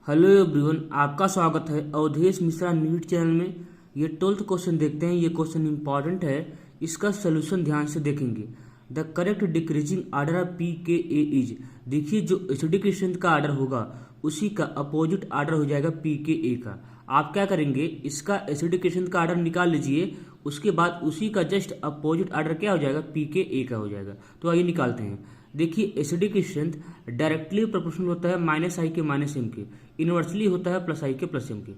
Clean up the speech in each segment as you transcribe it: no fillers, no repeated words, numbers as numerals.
Hello everyone, आपका स्वागत है अवधेश मिश्रा नीट चैनल में। ये 12th क्वेश्चन देखते हैं। ये क्वेश्चन इंपॉर्टेंट है, इसका सोल्यूशन ध्यान से देखेंगे। The correct decreasing order of P के ए इज। देखिए, जो एसिडिक एसिड का आर्डर होगा उसी का अपोजिट आर्डर हो जाएगा पी के ए का। आप क्या करेंगे, इसका एसिडिक एसिड का आर्डर निकाल लीजिए, उसके बाद उसी का जस्ट अपोजिट आर्डर क्या हो जाएगा, पी के ए का हो जाएगा। तो आइए निकालते हैं। देखिए, एसिडिक एसिड डायरेक्टली प्रोपोर्शनल होता है माइनस आई के माइनस एम के, इनवर्सली होता है प्लस आई के प्लस एम के।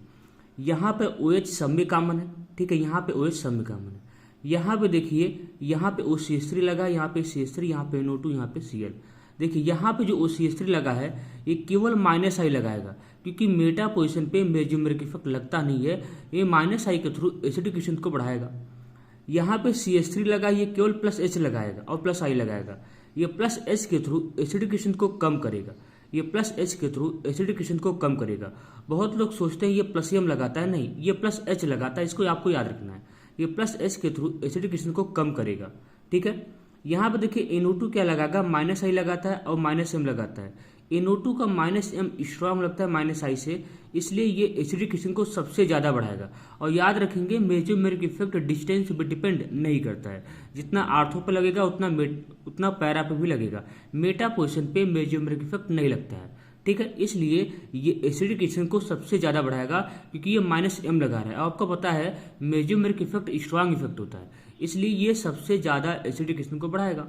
यहाँ पे ओ एच सब में कॉमन है, ठीक है, यहाँ पे ओ एच सब में कॉमन है। यहाँ पे देखिए, यहाँ पे ओ सी एस थ्री लगा, यहाँ पे सी एस थ्री, यहाँ पे NO2, यहाँ पे Cl। देखिए, यहाँ पे जो ओ सी एस थ्री लगा है ये केवल माइनस आई लगाएगा, क्योंकि मेटा पोजिशन पे मेजोमेरिक इफेक्ट लगता नहीं है, ये माइनस आई के थ्रू एसिडिक एसिड को बढ़ाएगा। यहाँ पे सी एस थ्री लगा, ये केवल प्लस एच लगाएगा और प्लस आई लगाएगा। ये प्लस एच के थ्रू एसिडिक एसिड को कम करेगा, ये प्लस एच के थ्रू एसिडिक एसिड को कम करेगा। बहुत लोग सोचते हैं ये प्लस एम लगाता है, नहीं, ये प्लस एच लगाता है, इसको आपको याद रखना है। ये प्लस एच के थ्रू एसिडिक एसिड को कम करेगा, ठीक है। यहाँ पे देखिए NO2 क्या लगाएगा, माइनस आई लगाता है और माइनस एम लगाता है। NO2 का माइनस एम स्ट्रांग लगता है माइनस आई से, इसलिए ये एसिडिक एसिड को सबसे ज्यादा बढ़ाएगा। और याद रखेंगे, मेजोमेरिक इफेक्ट डिस्टेंस पे डिपेंड नहीं करता है, जितना आर्थो पे लगेगा उतना पैरा पे भी लगेगा, मेटा पोजिशन पे मेजोमेरिक इफेक्ट नहीं लगता है, ठीक है। इसलिए ये एसिडिक एसिड को सबसे ज्यादा बढ़ाएगा, क्योंकि ये माइनस एम लगा रहा है। आपको पता है मेजोमेरिक इफेक्ट स्ट्रांग इफेक्ट होता है, इसलिए ये सबसे ज्यादा एसिडिक एसिड को बढ़ाएगा।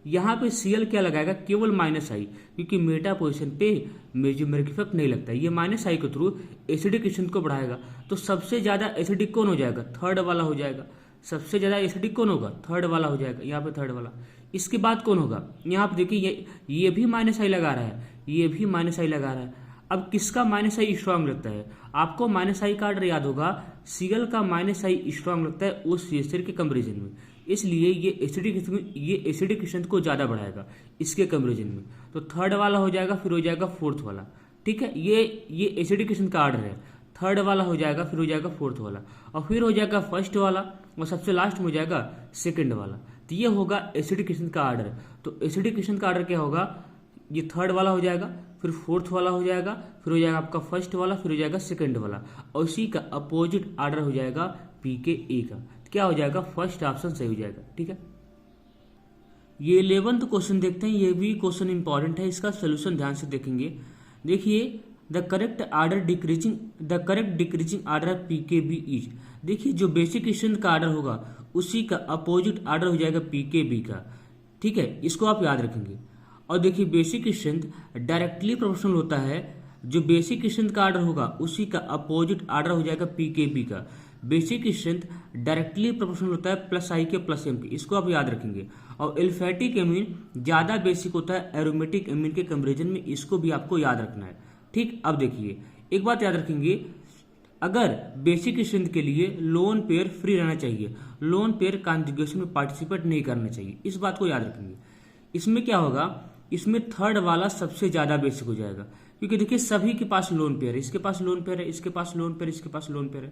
यहाँ पे Cl क्या लगाएगा, केवल माइनस आई, क्योंकि मेटा पोजिशन पे मेजोमेरिक इफेक्ट नहीं लगता है, ये माइनस आई के थ्रू एसिडिक एसिड को बढ़ाएगा। तो सबसे ज्यादा एसिडिक कौन हो जाएगा, थर्ड वाला हो जाएगा। सबसे ज्यादा एसिडिक कौन होगा, थर्ड वाला हो जाएगा, यहाँ पे थर्ड वाला। इसके बाद कौन होगा, यहाँ पे देखिए ये भी माइनस आई लगा रहा है, ये भी माइनस आई लगा रहा है। अब किसका माइनस आई स्ट्रांग लगता है, आपको माइनस आई का आर्डर याद होगा, Cl का माइनस आई स्ट्रांग लगता है ओ सी एस थ्री के कंपेरिजन में, इसलिए ये एसिडिक एसिड को ज्यादा बढ़ाएगा इसके कंपेरिजन में। तो थर्ड वाला हो जाएगा, फिर हो जाएगा फोर्थ वाला, ठीक है। ये एसिडिक एसिड का आर्डर है, थर्ड वाला हो जाएगा, फिर हो जाएगा फोर्थ वाला, और फिर हो जाएगा फर्स्ट वाला, और सबसे लास्ट में हो जाएगा सेकंड वाला। तो ये होगा एसिडिक एसिड का आर्डर। तो एसिडिक एसिड का आर्डर क्या होगा, ये थर्ड वाला हो जाएगा, फिर फोर्थ वाला हो जाएगा, फिर हो जाएगा आपका फर्स्ट वाला, फिर हो जाएगा सेकंड वाला, और इसी का अपोजिट आर्डर हो जाएगा पी के ए का। क्या हो जाएगा, फर्स्ट ऑप्शन सही हो जाएगा, ठीक है। ये 11th क्वेश्चन देखते हैं। ये भी क्वेश्चन इंपॉर्टेंट है, इसका सोल्यूशन ध्यान से देखेंगे। देखिए, the correct decreasing order of P के बी इज। देखिए, जो बेसिक एसिड का आर्डर होगा उसी का अपोजिट आर्डर हो जाएगा पी के बी का, ठीक है, इसको आप याद रखेंगे। और देखिए, बेसिक एसिड डायरेक्टली प्रोपोर्शनल होता है, जो बेसिक एसिड का आर्डर होगा उसी का अपोजिट आर्डर हो जाएगा पी के बी का। बेसिक एसिड डायरेक्टली प्रोपोर्शनल होता है प्लस आई के प्लस एम के, इसको आप याद रखेंगे। और एल्फेटिक एमीन ज्यादा बेसिक होता है एरोमेटिक एमीन के कंपेरिजन में, इसको भी आपको याद रखना है, ठीक। अब देखिए, एक बात याद रखेंगे, अगर बेसिक एसिड के लिए लोन पेयर फ्री रहना चाहिए, लोन पेयर कॉन्जुगेशन में पार्टिसिपेट नहीं करना चाहिए, इस बात को याद रखेंगे। इसमें क्या होगा, इसमें थर्ड वाला सबसे ज्यादा बेसिक हो जाएगा, क्योंकि देखिए सभी के पास लोन पेयर है, इसके पास लोन पेयर है, इसके पास लोन पेयर, इसके पास लोन पेयर है,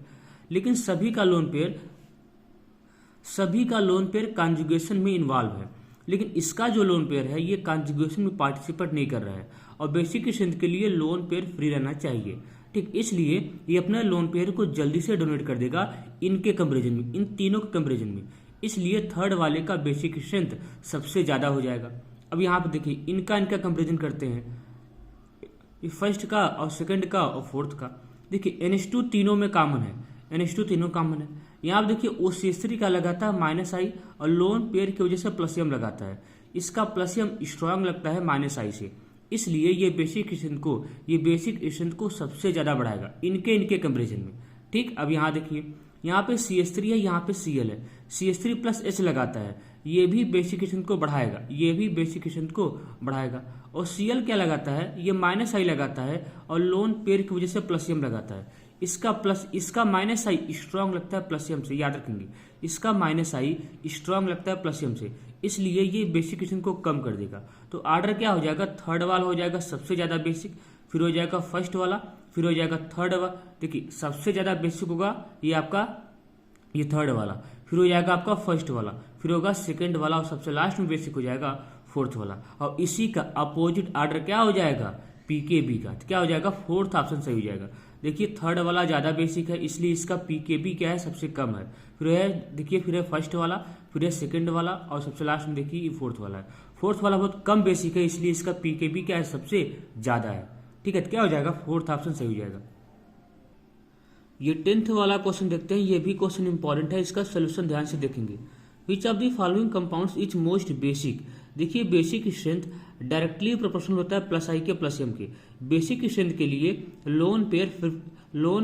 लेकिन सभी का लोन पेयर कॉन्जुगेशन में इन्वॉल्व है, लेकिन इसका जो लोन पेयर है ये कॉन्जुगेशन में पार्टिसिपेट नहीं कर रहा है। और बेसिक एसिड के लिए लोन पेयर फ्री रहना चाहिए, ठीक, इसलिए ये अपने लोन पेयर को जल्दी से डोनेट कर देगा इनके कंपेरिजन में, इन तीनों के कंपेरिजन में, इसलिए थर्ड वाले का बेसिक एसिड सबसे ज्यादा हो जाएगा। अब यहाँ पे देखिए, इनका कंपेरिजन करते हैं, फर्स्ट का और सेकंड का और फोर्थ का। देखिए NH2 तीनों में कॉमन है, NH2 तीनों कॉमन है। यहाँ आप देखिए OCH3 का लगाता है माइनस आई, और लोन पेयर की वजह से प्लस एम लगाता है, इसका प्लस एम स्ट्रांग लगता है माइनस आई से, इसलिए ये बेसिक एसिड को सबसे ज्यादा बढ़ाएगा इनके कंपेरिजन में, ठीक। अब यहाँ देखिए, यहाँ पे CH3 है, यहाँ पे Cl है, CH3 प्लस H लगाता है, ये भी बेसिक एसिड को बढ़ाएगा, ये भी बेसिक एसिड को बढ़ाएगा। और Cl क्या लगाता है, ये माइनस आई लगाता है, और लोन पेयर की वजह से प्लस एम लगाता है, इसका माइनस आई स्ट्रांग लगता है प्लस एम से, याद रखेंगे, इसका माइनस आई स्ट्रांग लगता है प्लस एम से, इसलिए ये बेसिक एसिड को कम कर देगा। तो आर्डर क्या हो जाएगा, थर्ड वाला हो जाएगा सबसे ज्यादा बेसिक, फिर हो जाएगा फर्स्ट वाला, फिर हो जाएगा थर्ड वाला। देखिए, सबसे ज्यादा बेसिक होगा ये आपका ये थर्ड वाला, फिर हो जाएगा आपका फर्स्ट वाला, फिर होगा सेकंड वाला, और सबसे लास्ट में बेसिक हो जाएगा फोर्थ वाला। और इसी का अपोजिट आर्डर क्या हो जाएगा, PKB का, तो क्या हो जाएगा, फोर्थ ऑप्शन सही हो जाएगा। देखिए थर्ड वाला ज़्यादा बेसिक है, इसलिए इसका PKB क्या है, सबसे कम है। फिर है देखिए, फिर है फर्स्ट वाला, फिर है सेकंड वाला, और सबसे लास्ट में देखिए ये फोर्थ वाला है। फोर्थ वाला बहुत कम बेसिक है, इसलिए इसका PKB क्या है, सबसे ज़्यादा है। ठीक है, तो क्या हो जाएगा, फोर्थ ऑप्शन सही हो जाएगा। ये 10th वाला क्वेश्चन देखते हैं, ये भी क्वेश्चन इंपॉर्टेंट है, इसका सोल्यूशन ध्यान से देखेंगे। Which of the following compounds is most basic. देखिए बेसिक स्ट्रेंथ डायरेक्टली प्रोपोर्शनल होता है प्लस आई के प्लस एम के। बेसिक स्ट्रेंथ के लिए लोन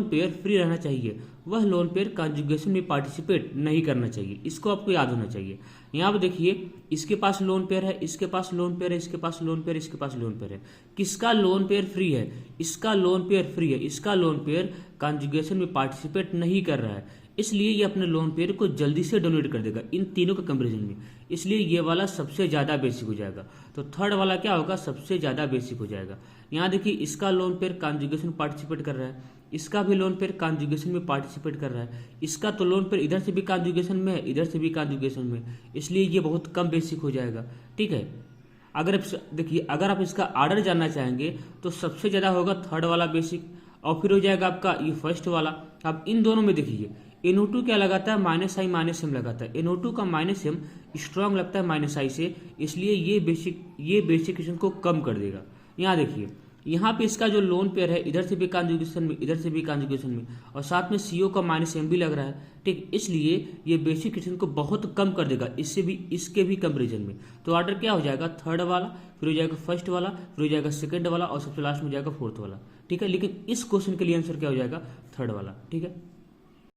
पेयर फ्री रहना चाहिए, वह लोन पेयर कॉन्जुगेशन में पार्टिसिपेट नहीं करना चाहिए। इसको आपको याद होना चाहिए। यहाँ पे देखिए इसके पास लोन पेयर है, इसके पास लोन पेयर है, इसके पास लोन पेयर, इसके पास लोन पेयर है। किसका लोन पेयर फ्री है, इसका लोन पेयर फ्री है, इसका लोन पेयर कॉन्जुगेशन में पार्टिसिपेट नहीं कर रहा है, इसलिए ये अपने लोन पेयर को जल्दी से डोनेट कर देगा इन तीनों के कंपेरिजन में, इसलिए ये वाला सबसे ज़्यादा बेसिक हो जाएगा। तो थर्ड वाला क्या होगा, सबसे ज़्यादा बेसिक हो जाएगा। यहाँ देखिए इसका लोन पेयर कॉन्जुगेशन में पार्टिसिपेट कर रहा है, इसका भी लोन पेयर कॉन्जुगेशन में पार्टिसिपेट कर रहा है, इसका तो लोन पेयर इधर से भी कॉन्जुगेशन में है, इधर से भी कॉन्जुगेशन में, इसलिए ये बहुत कम बेसिक हो जाएगा। ठीक है, अगर देखिए अगर आप इसका ऑर्डर जानना चाहेंगे तो सबसे ज़्यादा होगा थर्ड वाला बेसिक, और फिर हो जाएगा आपका ये फर्स्ट वाला। अब इन दोनों में देखिए NO2 क्या लगाता है, -I -M लगाता है। NO2 का -M स्ट्रांग लगता है -I से, इसलिए ये बेसिक क्वेश्चन को कम कर देगा। यहाँ देखिए यहाँ पे इसका जो लोन पेयर है इधर से भी कॉन्जुगेशन में, इधर से भी कॉन्जुगेशन में, और साथ में CO का -M भी लग रहा है। ठीक, इसलिए ये बेसिक क्वेश्चन को बहुत कम कर देगा इसके भी कंपेरिजन में। तो ऑर्डर क्या हो जाएगा, थर्ड वाला, फिर हो जाएगा फर्स्ट वाला, फिर हो जाएगा सेकंड वाला, और सबसे लास्ट में हो जाएगा फोर्थ वाला। ठीक है, लेकिन इस क्वेश्चन के लिए आंसर क्या हो जाएगा, थर्ड वाला। ठीक है।